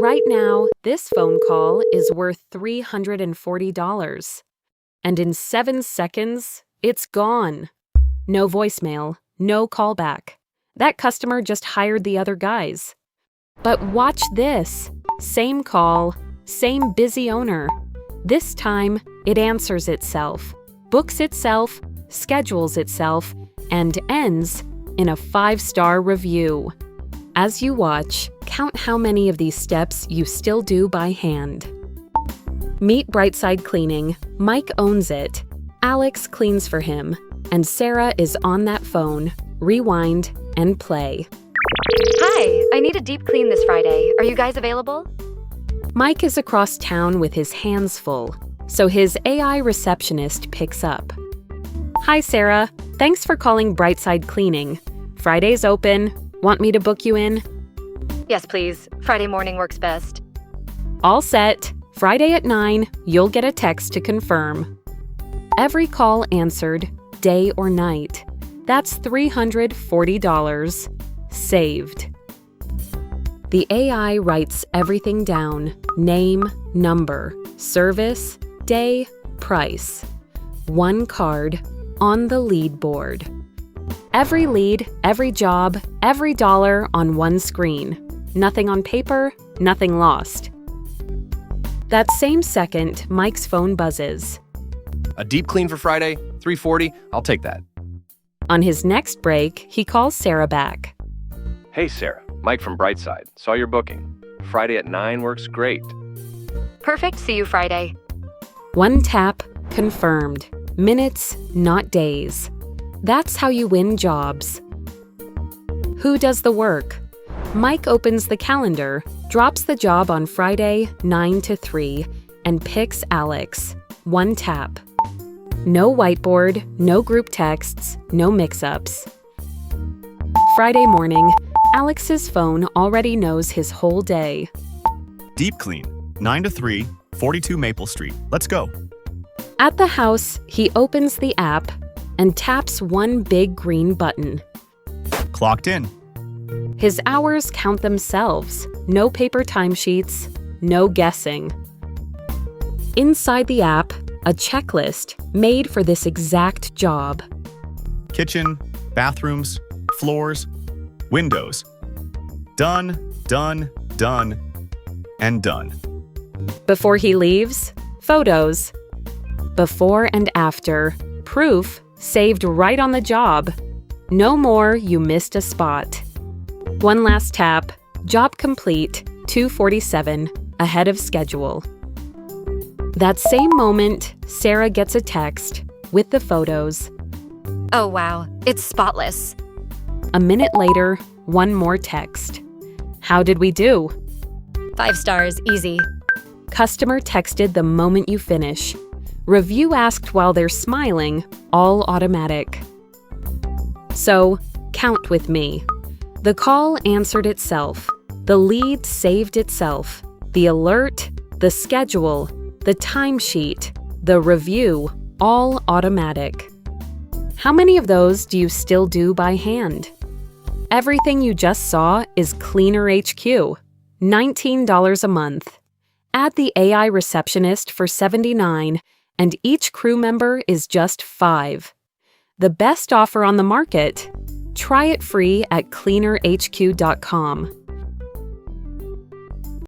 Right now, this phone call is worth $340. And in 7 seconds, it's gone. No voicemail, no callback. That customer just hired the other guys. But watch this. Same call, same busy owner. This time, it answers itself, books itself, schedules itself, and ends in a 5-star review. As you watch, count how many of these steps you still do by hand. Meet Brightside Cleaning. Mike owns it. Alex cleans for him, and Sarah is on that phone. Rewind and play. Hi, I need a deep clean this Friday. Are you guys available? Mike is across town with his hands full, so his AI receptionist picks up. Hi, Sarah. Thanks for calling Brightside Cleaning. Friday's open. Want me to book you in? Yes, please. Friday morning works best. All set. Friday at 9, you'll get a text to confirm. Every call answered, day or night. That's $340 saved. The AI writes everything down: name, number, service, day, price. One card on the lead board. Every lead, every job, every dollar on one screen. Nothing on paper, nothing lost. That same second, Mike's phone buzzes. A deep clean for Friday, $340, I'll take that. On his next break, he calls Sarah back. Hey Sarah, Mike from Brightside. Saw your booking. Friday at 9 works great. Perfect. See you Friday. One tap, confirmed. Minutes, not days. That's how you win jobs. Who does the work? Mike opens the calendar, drops the job on Friday, 9 to 3, and picks Alex. One tap. No whiteboard, no group texts, no mix-ups. Friday morning, Alex's phone already knows his whole day. Deep clean, 9 to 3, 42 Maple Street. Let's go. At the house, he opens the app and taps one big green button. Clocked in. His hours count themselves. No paper timesheets, no guessing. Inside the app, a checklist made for this exact job. Kitchen, bathrooms, floors, windows. Done, done, done, and done. Before he leaves, photos. Before and after, proof saved right on the job. No more you missed a spot. One last tap, job complete, 2:47, ahead of schedule. That same moment, Sarah gets a text with the photos. Oh wow, it's spotless. A minute later, one more text. How did we do? 5 stars, easy. Customer texted the moment you finish. Review asked while they're smiling, all automatic. So, count with me. The call answered itself. The lead saved itself. The alert, the schedule, the timesheet, the review, all automatic. How many of those do you still do by hand? Everything you just saw is CleanerHQ, $19 a month. Add the AI receptionist for $79, and each crew member is just $5. The best offer on the market. Try it free at CleanerHQ.com.